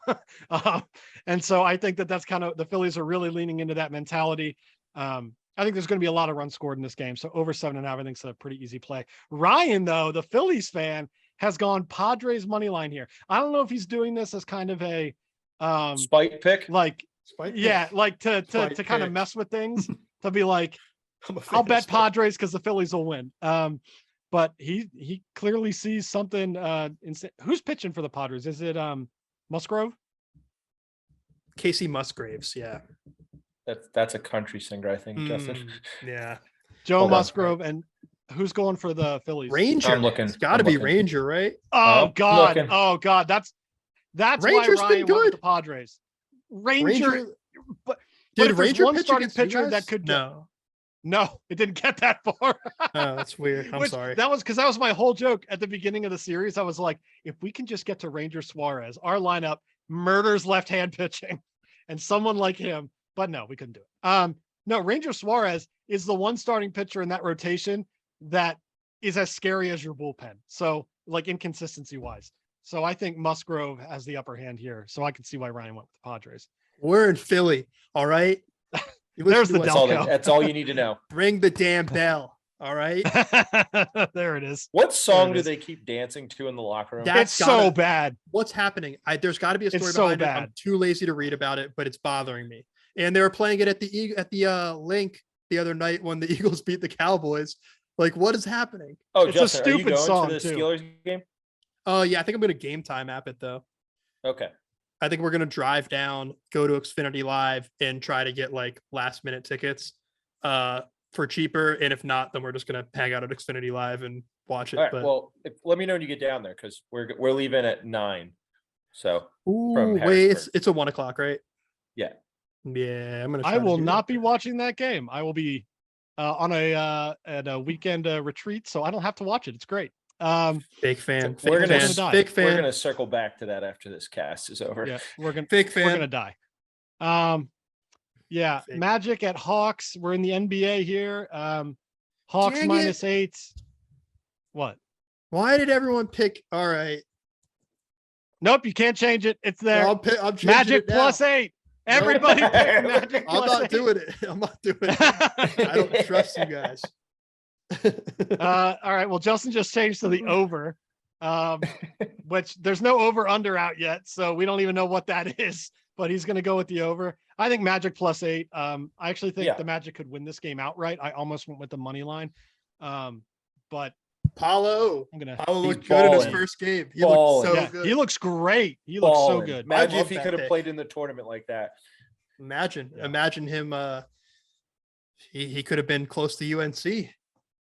And so I think that's kind of the Phillies are really leaning into that mentality. I think there's going to be a lot of runs scored in this game. So over 7.5, I think it's a pretty easy play. Ryan, though, the Phillies fan, has gone Padres money line here. I don't know if he's doing this as kind of a
spite pick.
Like,
Spike
yeah,
pick.
like to
Spike
kind of
pick.
mess with things, to be like,
I'm a fan
I'll
of
bet
Spike.
Padres because the Phillies will win. But he clearly sees something. Who's pitching for the Padres? Is it Musgrove?
Casey Musgraves. Yeah.
That's a country singer, I think, Justin.
Yeah.
Joe
Hold on.
Musgrove. And who's going for the Phillies?
Ranger.
I'm looking.
It's got to
I'm
be
looking.
Ranger, right?
Oh
I'm
God!
looking.
Oh God! That's
Ranger's
why
been
Ryan went with
good.
the Padres. Ranger. But
Did
if there's
Ranger
one
pitch
starting
against you
pitcher
guys?
that could get,
No.
no, it didn't get that far.
Oh, that's weird. I'm
Which-
sorry.
That was my whole joke at the beginning of the series. I was like, if we can just get to Ranger Suarez, our lineup murders left-hand pitching, and someone like him. But no, we couldn't do it. No, Ranger Suarez is the one starting pitcher in that rotation that is as scary as your bullpen. So, like inconsistency wise. So I think Musgrove has the upper hand here. So I can see why Ryan went with the Padres.
We're in Philly. All right. You
There's
listen
the
to us.
Delco.
That's all you need to know.
Ring the damn bell. All right.
There it is.
What song
it
do
is.
they keep dancing to in the locker room?
That's
It's
gotta-
so bad.
What's happening? There's got to be a story
It's so
behind it. I'm
bad.
too lazy to read about it, but it's bothering me. And they were playing it at the link the other night when the Eagles beat the Cowboys. Like, what is happening?
Oh,
It's a
Justin, are you
stupid
going
song,
to the
too.
Steelers game?
Oh yeah, I think I'm gonna game time app it though.
Okay.
I think we're gonna drive down, go to Xfinity Live, and try to get like last minute tickets for cheaper. And if not, then we're just gonna hang out at Xfinity Live and watch it.
All right.
But
Well, let me know when you get down there because we're leaving at 9. So
ooh, wait,
Harrisburg.
it's a 1 o'clock, right?
Yeah.
Yeah, I'm gonna.
I
try to
will
do
not
that.
be watching that game. I will be on at a weekend retreat, so I don't have to watch it. It's great.
Fake fan.
we're
Fake
gonna
fan.
die.
Fake
we're
fan.
gonna circle back to that after this cast is over.
Yeah, we're gonna
Fake fan.
die. Yeah,
Fake.
Magic at Hawks. We're in the NBA here. Hawks
Dang it.
-8. What?
Why did everyone pick? All right.
Nope, you can't change it. It's there.
I'm changing
Magic
it now.
+8. Everybody picked Magic
I'm
plus
not
8.
doing it. I'm not doing it. I don't trust you guys.
All right. Well, Justin just changed to the over, which there's no over under out yet. So we don't even know what that is, but he's going to go with the over. I think Magic plus 8. I actually think the Magic could win this game outright. I almost went with the money line. But
Paulo looked good in his first game. He
looked
so good.
He looks great. He looks so good.
Imagine if he could have played in the tournament like that.
Imagine him. He could have been close to UNC.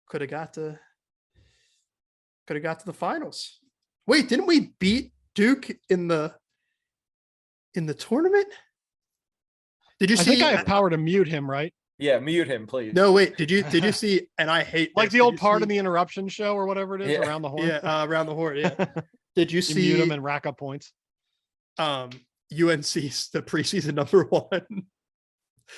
Could have got to the finals. Wait, didn't we beat Duke in the tournament? Did you see?
I think I have power to mute him, right?
Yeah, mute him, please.
No, wait. Did you see? And I hate
like the old part in the interruption show or whatever it is around the horn.
Yeah, around the horn. Yeah. Did you see?
Mute him and rack up points.
UNC's the preseason number 1.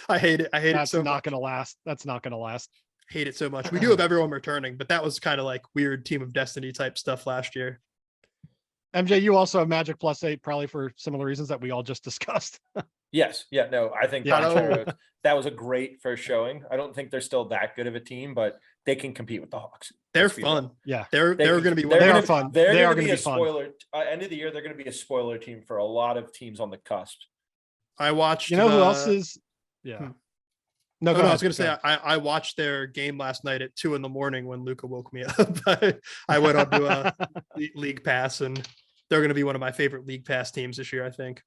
I hate it.
That's
so
not
much.
gonna last. That's not gonna last.
Hate it so much. We do have everyone returning, but that was kind of like weird Team of Destiny type stuff last year.
MJ, you also have Magic plus 8, probably for similar reasons that we all just discussed.
Yes. Yeah. No, I think that was a great first showing. I don't think they're still that good of a team, but they can compete with the Hawks.
They're fun.
Yeah.
They're going to be.
They are fun.
They're
going
to be a
fun.
spoiler. End of the year, they're going to be a spoiler team for a lot of teams on the cusp.
I watched.
You know who else is? Yeah. No,
I was going to say I watched their game last night at 2 a.m. when Luca woke me up. I went on to a league pass, and they're going to be one of my favorite league pass teams this year, I think.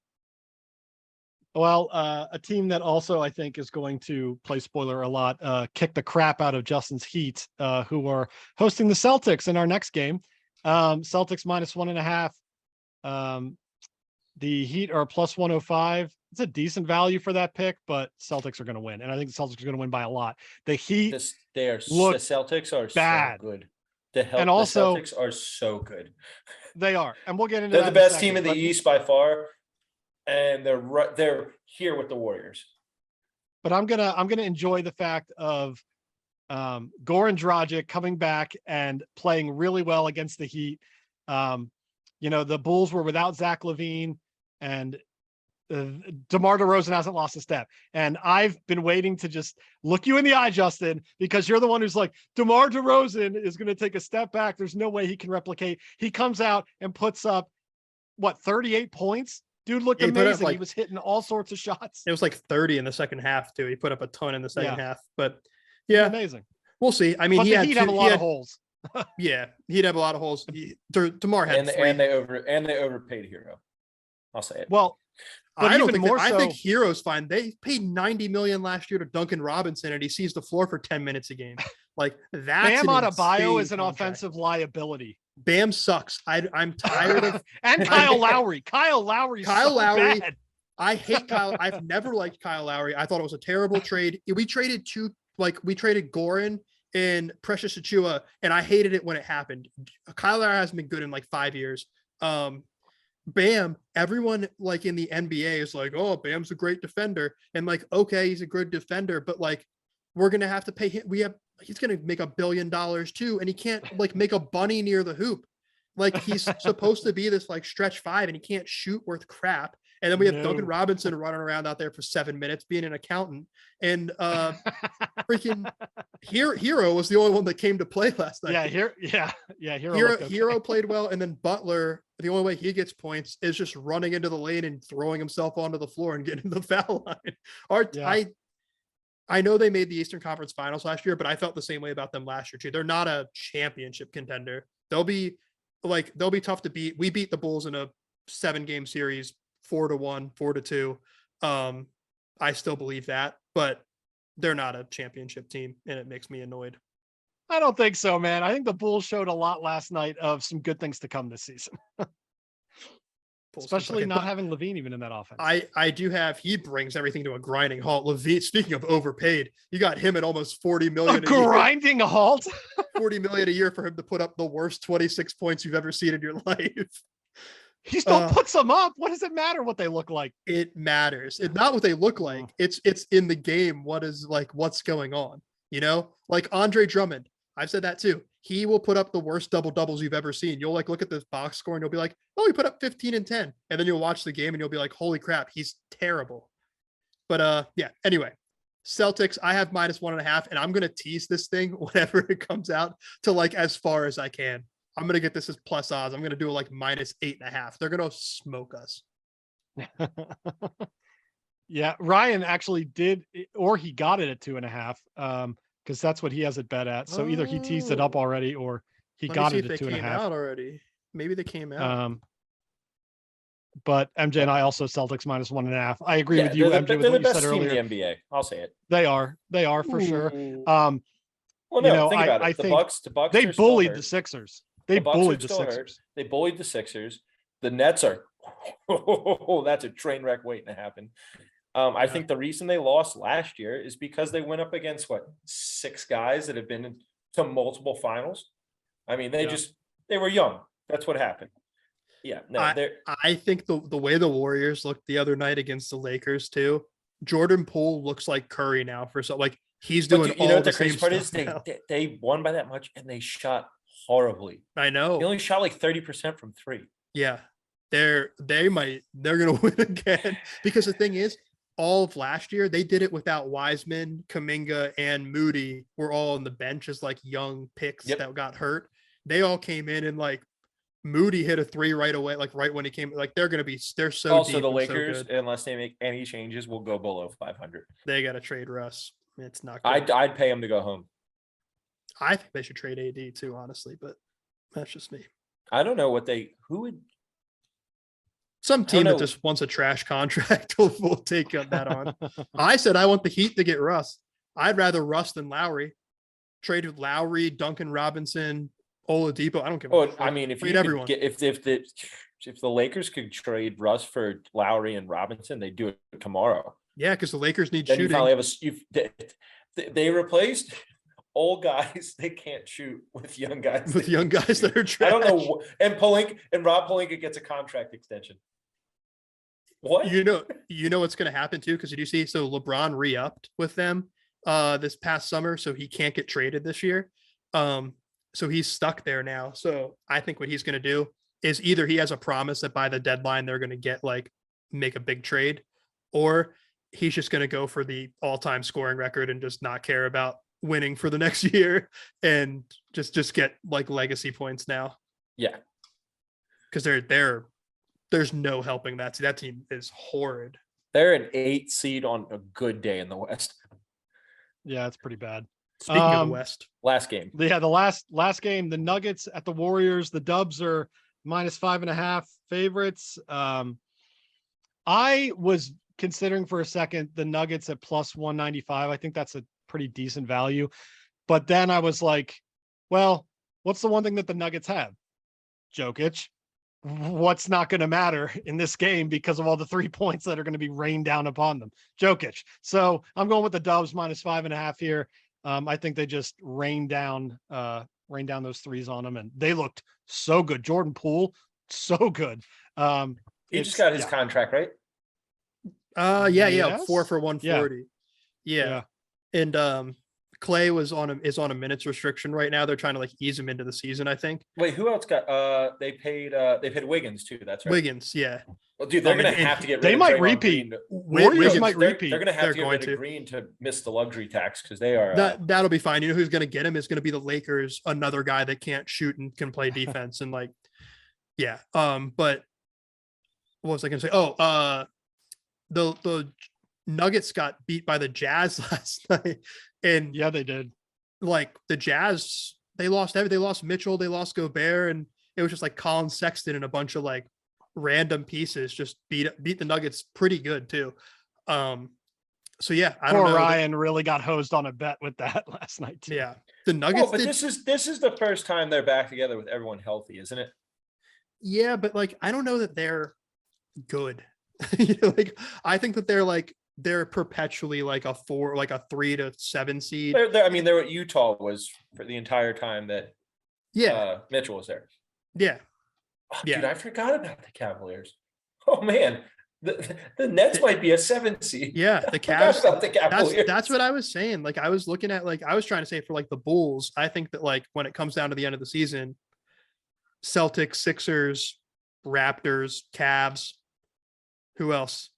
Well, a team that also I think is going to play spoiler a lot, kick the crap out of Justin's Heat, who are hosting the Celtics in our next game. Celtics minus 1.5. The Heat are plus 105. It's a decent value for that pick, but Celtics are going to win, and I think the Celtics are going to win by a lot. The Heat,
the Celtics are
bad.
So good.
The
Celtics are so good.
They are, and we'll get into.
They're the best team in the East by far, and they're here with the Warriors.
But I'm gonna enjoy the fact of Goran Dragic coming back and playing really well against the Heat. The Bulls were without Zach LaVine, and DeMar DeRozan hasn't lost a step. And I've been waiting to just look you in the eye, Justin, because you're the one who's like, DeMar DeRozan is going to take a step back. There's no way he can replicate. He comes out and puts up 38 points. Dude looked amazing. He was hitting all sorts of shots.
It was like 30 in the second half too. He put up a ton in the second half, but yeah,
amazing.
We'll see. I mean,
but he'd have a lot of holes.
Yeah, he'd have a lot of holes. DeMar had
and they overpaid Hero. I'll say it.
Well,
I don't think I think Hero's fine. They paid $90 million last year to Duncan Robinson, and he sees the floor for 10 minutes a game. Like that's
Bam Adebayo is an offensive liability.
Bam sucks. I'm tired of
and Kyle Lowry. Kyle Lowry. Bad.
I hate Kyle. I've never liked Kyle Lowry. I thought it was a terrible trade. We traded Goran and Precious Achua, and I hated it when it happened. Kyle Lowry hasn't been good in like 5 years. Bam, everyone like in the NBA is like, oh, Bam's a great defender. And like, okay, he's a good defender, but like, we're going to have to pay him. He's going to make $1 billion too. And he can't like make a bunny near the hoop. Like he's supposed to be this like stretch 5 and he can't shoot worth crap. And then we have Duncan Robinson running around out there for 7 minutes being an accountant. And freaking Hero was the only one that came to play last night. Hero played well. And then Butler, the only way he gets points is just running into the lane and throwing himself onto the floor and getting the foul line. I know they made the Eastern Conference Finals last year, but I felt the same way about them last year too. They're not a championship contender. They'll be tough to beat. We beat the Bulls in a 7-game series, 4-1, 4-2. I still believe that, but they're not a championship team, and it makes me annoyed.
I don't think so, man. I think the Bulls showed a lot last night of some good things to come this season. Especially not having LaVine even in that offense.
I do have, he brings everything to a grinding halt. LaVine, speaking of overpaid, you got him at almost $40 million.
A grinding halt?
$40 million a year for him to put up the worst 26 points you've ever seen in your life.
He still puts them up. What does it matter what they look like?
It matters. It's not what they look like. It's in the game. What's going on? You know, like Andre Drummond. I've said that too. He will put up the worst double doubles you've ever seen. You'll like look at this box score and you'll be like, oh, he put up 15 and 10. And then you'll watch the game and you'll be like, holy crap, he's terrible. But yeah, anyway, Celtics, I have -1.5, and I'm gonna tease this thing whenever it comes out to like as far as I can. I'm gonna get this as plus odds. I'm gonna do like -8.5. They're gonna smoke us.
Yeah, Ryan actually did, or he got it at 2.5, because that's what he has it bet at. So either he teased it up
Oh.
already, or he
Let me
got
see
it
if
at
they came
2.5.
out already. Maybe they came out.
But MJ and I also Celtics -1.5. I agree
Yeah,
with you, MJ,
they're
with
the
what you said
best team in
earlier.
the NBA. I'll say it.
They are for sure.
Ooh.
Um,
Well,
you
no,
know,
think about
I
it. The
think
Bucks
they
are still
bullied the
hurt.
Sixers. They
The Bucks are
bullied the
still hurt.
Sixers.
They bullied the Sixers. The Nets are. Oh, that's a train wreck waiting to happen. I think the reason they lost last year is because they went up against 6 guys that have been to multiple finals. I mean, they were young. That's what happened. Yeah, no, they're
I think the way the Warriors looked the other night against the Lakers too, Jordan Poole looks like Curry now for so like he's
but
doing
you know
all
what
the
the crazy
same
part
stuff
is?
now.
They won by that much and they shot horribly.
I
They
know.
only shot like 30% from 3.
Yeah. They're gonna win again. Because the thing is, all of last year they did it without Wiseman, Kuminga, and Moody were all on the bench as like young picks
Yep.
that got hurt. They all came in and like Moody hit a 3 right away, like right when he came. Like they're so
Also,
deep
the
and so
Lakers,
good.
unless they make any changes, will go below 500.
They got to trade Russ. It's not good.
I'd pay him to go home.
I think they should trade AD too, honestly, but that's just me.
I don't know who would.
Some team
know.
that just wants a trash contract will take that on. I said I want the Heat to get Russ. I'd rather Russ than Lowry. Trade with Lowry, Duncan Robinson, Oladipo. I don't give a
Oh,
shit.
I mean, if
Trade
you could
everyone.
get if the Lakers could trade Russ for Lowry and Robinson, they'd do it tomorrow.
Yeah, because the Lakers need
Then you
shooting.
finally have they replaced old guys they can't shoot with young guys
with young guys that are trash.
I don't know. And Rob Pelinka gets a contract extension. What?
You know what's going to happen too? Because did you see? So LeBron re-upped with them this past summer, so he can't get traded this year. So he's stuck there now. So I think what he's going to do is either he has a promise that by the deadline they're going to get make a big trade, or he's just going to go for the all-time scoring record and just not care about winning for the next year and just get legacy points now.
Yeah,
because there's no helping that. That team is horrid.
They're an 8 seed on a good day in the West.
Yeah, it's pretty bad.
Speaking of the West,
last game.
Yeah, the last game, the Nuggets at the Warriors. The Dubs are -5.5 favorites. I was considering for a second the Nuggets at +195. I think that's a pretty decent value. But then I was like, well, what's the one thing that the Nuggets have? Jokic. What's not going to matter in this game because of all the 3 points that are going to be rained down upon them? Jokic. So I'm going with the Dubs -5.5 here. I think they just rain down those threes on them, and they looked so good. Jordan Poole, so good.
He just got his contract, right?
Yeah, 4 for 140. Yeah. And Clay is on a minutes restriction right now. They're trying to ease him into the season, I think.
Wait, who else got they paid Wiggins too, that's right.
Wiggins, yeah.
Well, dude, they're gonna have to get rid
they
of
might
Draymond
repeat.
Green.
Warriors might repeat.
They're gonna have to get rid of Green to miss the luxury tax because they are
that'll be fine. You know who's gonna get him is gonna be the Lakers, another guy that can't shoot and can play defense and yeah. But what was I gonna say? Oh, the Nuggets got beat by the Jazz last night. And
yeah, they did.
The Jazz, they lost everything. They lost Mitchell, they lost Gobert, and it was just Colin Sexton and a bunch of random pieces just beat the Nuggets pretty good too. So yeah, I don't know.
Ryan really got hosed on a bet with that last night too.
Yeah, the Nuggets.
But this is the first time they're back together with everyone healthy, isn't it?
Yeah, but I don't know that they're good. I think that they're perpetually a 4, a 3 to 7 seed.
They're what Utah was for the entire time that Mitchell was there.
Yeah.
Dude, I forgot about the Cavaliers. Oh man, the Nets might be a 7 seed.
Yeah, the Cavs.
About the Cavaliers.
That's what I was saying. I was looking at I was trying to say for the Bulls. I think that when it comes down to the end of the season, Celtics, Sixers, Raptors, Cavs. Who else?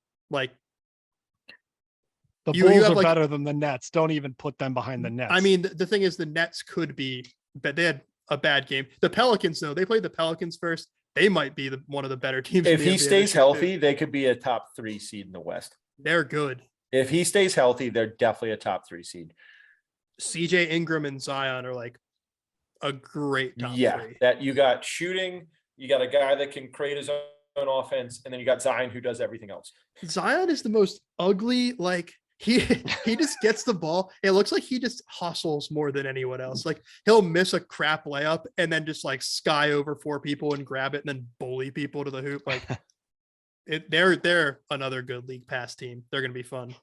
The
You
Bulls
have,
are
like-
better than the Nets. Don't even put them behind the Nets.
I mean, the thing is, the Nets could be, but they had a bad game. The Pelicans, though, they played the Pelicans first. They might be one of the better teams.
If
in the
he
NBA
stays
this year, too.
healthy, they could be a top 3 seed in the West.
They're good.
If he stays healthy, they're definitely a top 3 seed.
CJ Ingram and Zion are like a great top
Yeah,
3.
that you got shooting, you got a guy that can create his own offense, and then you got Zion who does everything else.
Zion is the most ugly, like he just gets the ball. It looks like he just hustles more than anyone else. Like he'll miss a crap layup and then just like sky over 4 people and grab it and then bully people to the hoop. Like they're another good league pass team. They're gonna be fun.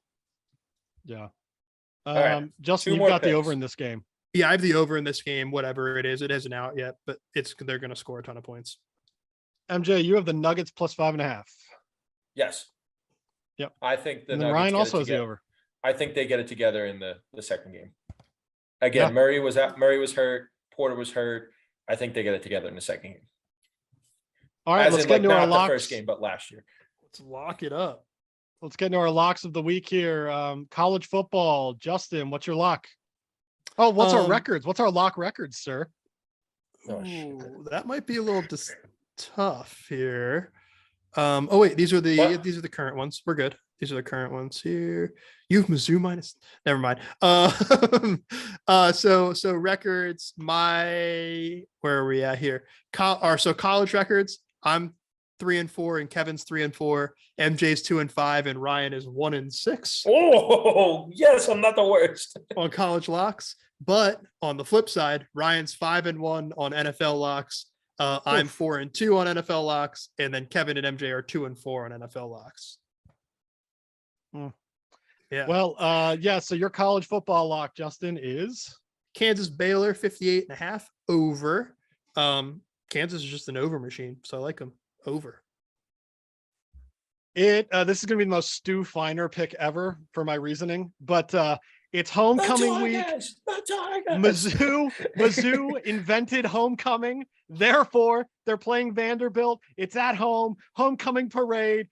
yeah.
right,
Justin,
2
you've
more
got the
picks.
over in this game.
Yeah, I have the over in this game, whatever it is. It isn't out yet, but they're gonna score a ton of points.
MJ, you have the Nuggets plus 5.5.
Yes.
Yep.
I think the
And then
Nuggets
Ryan
get it
also has the
together.
over.
I think they get it together in the second game. Again,
Yeah.
Murray was hurt, Porter was hurt. I think they get it together in the second game.
All right,
As
let's
in,
get
like,
into our
not the
locks.
first game, but last year.
Let's lock it up.
Let's get into our locks of the week here. College football. Justin, what's your lock? Oh, what's our records? What's our lock records, sir?
Oh, shit.
Ooh, that might be a little tough here. Oh wait, these are the current ones. We're good. These are the current ones here. You have Mizzou minus. Never mind. So records. Where are we at here? College records. I'm 3-4, and Kevin's 3-4. MJ's 2-5, and Ryan is 1-6
Oh, yes, I'm not the worst.
on college locks. But on the flip side, Ryan's 5-1 on NFL locks. I'm 4-2 on NFL locks, and then Kevin and MJ are 2-4 on NFL locks. Yeah.
Well, yeah. So your college football lock, Justin, is
Kansas Baylor 58.5 over. Kansas is just an over machine, so I like them over.
it. This is going to be the most Stu Finer pick ever for my reasoning, but it's homecoming week. Mizzou invented homecoming. Therefore, they're playing Vanderbilt. It's at home. Homecoming parade.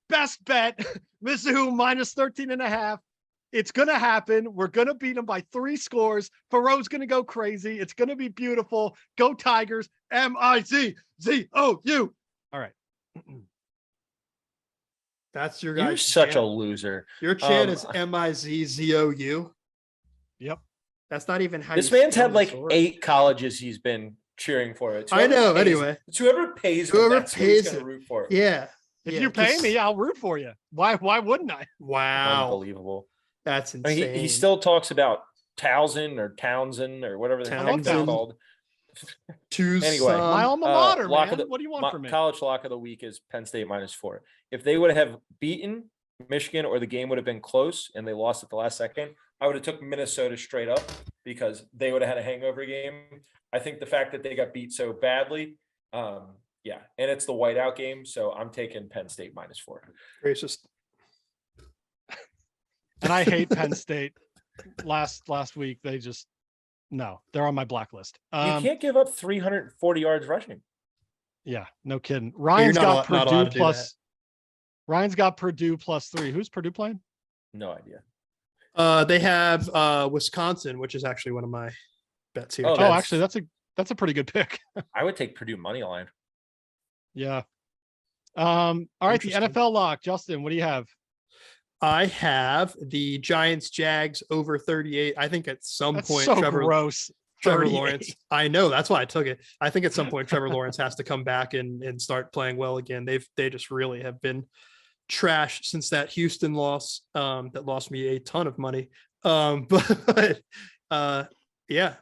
Best bet. Mizzou minus 13.5. It's going to happen. We're going to beat them by 3 scores. Faro's going to go crazy. It's going to be beautiful. Go Tigers. Mizzou. All right.
That's your guy.
You're such a loser.
Your chant is Mizzou.
Yep.
That's not even how
This
you
man's
spell
had
the
like
sword.
8 colleges he's been cheering for. It's
I know.
whoever pays-
Anyway,
it's whoever pays.
Whoever
That's who he's
pays
gonna
it.
root for.
Yeah.
If
yeah,
you pay
just-
me, I'll root for you. Why wouldn't I?
Wow.
Unbelievable.
That's
I
insane.
mean, he still talks about Townsend or whatever the heck
Townsend.
they're called. Anyway,
My alma mater,
lock
man.
of the-
What do you want from me?
College lock of the week is Penn State -4. If they would have beaten Michigan or the game would have been close and they lost at the last second, I would have took Minnesota straight up because they would have had a hangover game. I think the fact that they got beat so badly, yeah, and it's the whiteout game, so I'm taking Penn State -4.
Racist.
And I hate Penn State. Last week, they're on my blacklist.
You can't give up 340 yards rushing.
Yeah, no kidding. Ryan's
not
got
allowed to
Purdue
do
plus. Ryan's got Purdue +3. Who's Purdue playing?
No idea.
They have Wisconsin, which is actually one of my bets here.
Oh,
Oh,
that's-
actually, that's a pretty good pick.
I would take Purdue money line.
Yeah. All right, the
Interesting.
NFL lock, Justin. What do you have?
I have the Giants Jags over 38. I think at some
That's
point
so
Trevor
gross.
Lawrence. I know, that's why I took it. I think at some point Trevor Lawrence has to come back and start playing well again. They just really have been trash since that Houston loss that lost me a ton of money. But yeah,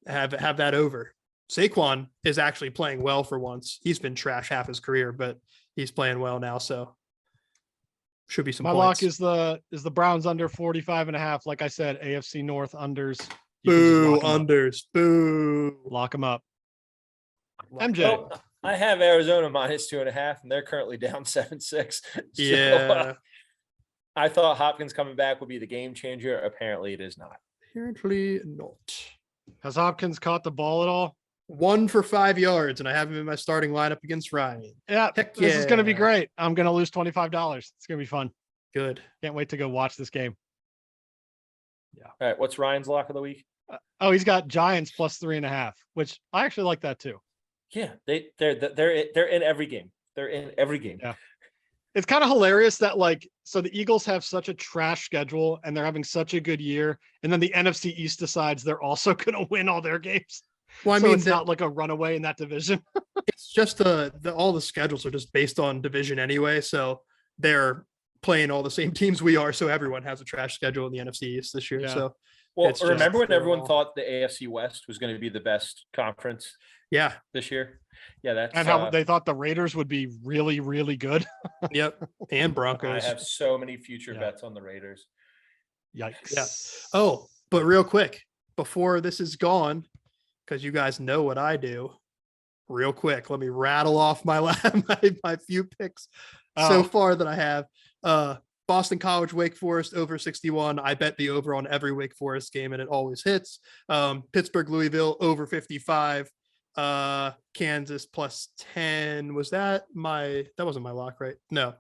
have that over. Saquon is actually playing well for once. He's been trash half his career, but he's playing well now, so should be some
My
points.
lock is the Browns under 45.5. Like I said, AFC North unders. You can just
Boo,
lock 'em up.
unders, boo.
Lock them up. MJ.
Well, I have Arizona -2.5, and they're currently down 7-6. So,
Yeah,
I thought Hopkins coming back would be the game changer. Apparently, it is not.
apparently not.
Has Hopkins caught the ball at all?
1 for 5 yards, and I have him in my starting lineup against Ryan.
Yeah,
Heck
this is going to be
yeah.
great. I'm going to lose $25. It's going to be fun.
Good.
Can't wait to go watch this game.
All right, what's Ryan's lock of the week?
Oh, he's got Giants plus 3.5, which I actually like that too.
Yeah, they're in every game. They're in every game.
Yeah. It's kind of hilarious that so the Eagles have such a trash schedule and they're having such a good year, and then the NFC East decides they're also going to win all their games.
Well, I
So
mean,
it's not like a runaway in that division.
it's just all the schedules are just based on division anyway. So they're playing all the same teams we are. So everyone has a trash schedule in the NFC East this year.
Yeah.
So
Well,
it's just
remember when
they're
everyone
all-
thought the AFC West was going to be the best conference
yeah,
this year? Yeah, that's
And how they thought the Raiders would be really, really good.
yep, and
I
Broncos.
have so many future
Yeah.
bets on the Raiders.
Yikes.
Yeah. Oh, but real quick, before this is gone, because you guys know what I do, real quick, let me rattle off my my few picks so
Oh.
far that I have. Boston College, Wake Forest over 61. I bet the over on every Wake Forest game, and it always hits. Pittsburgh, Louisville over 55. Kansas plus 10. That wasn't my lock, right? No,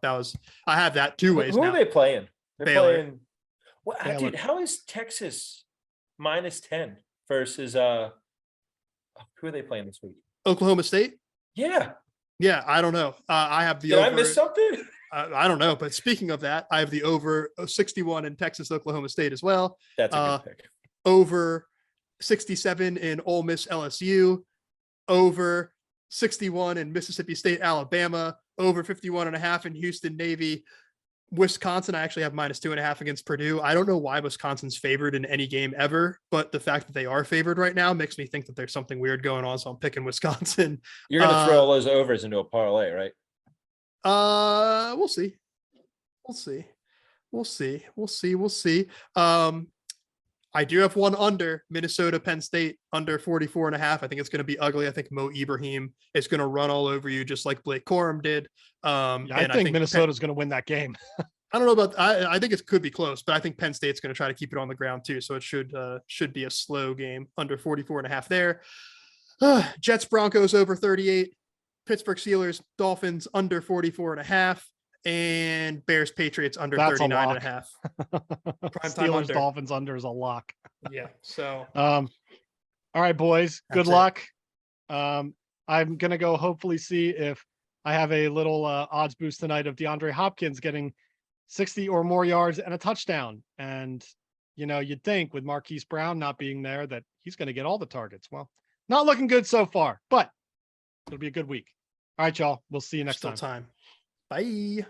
I have that two ways
Who
now.
are they playing? They're
Baylor.
playing. What,
Baylor.
dude? How is Texas minus 10 versus who are they playing this week?
Oklahoma State.
Yeah.
Yeah, I don't know. I have the
Did
over.
I miss something?
I don't know, but speaking of that, I have the over 61 in Texas, Oklahoma State as well.
That's a good pick.
Over 67 in Ole Miss, LSU. Over 61 in Mississippi State, Alabama. Over 51.5 in Houston Navy. Wisconsin, I actually have minus 2.5 against Purdue. I don't know why Wisconsin's favored in any game ever, but the fact that they are favored right now makes me think that there's something weird going on. So I'm picking Wisconsin.
You're going to throw all those overs into a parlay, right?
We'll see. We'll see. I do have one under Minnesota, Penn State under 44.5. I think it's going to be ugly. I think Mo Ibrahim is going to run all over you just like Blake Corum did.
I think Minnesota's going to win that game.
I don't know about. I think it could be close, but I think Penn State's going to try to keep it on the ground too. So it should be a slow game under 44.5 there. Jets, Broncos over 38. Pittsburgh Steelers, Dolphins under 44.5. And Bears, Patriots under 39.5.
Steelers,
under.
Dolphins under is a lock.
Yeah. So.
All right, boys. Good
That's it.
luck. I'm gonna go hopefully see if I have a little odds boost tonight of DeAndre Hopkins getting 60 or more yards and a touchdown. And you'd think with Marquise Brown not being there that he's going to get all the targets. Well, not looking good so far, but it'll be a good week. All right, y'all. We'll see you next time.
Bye.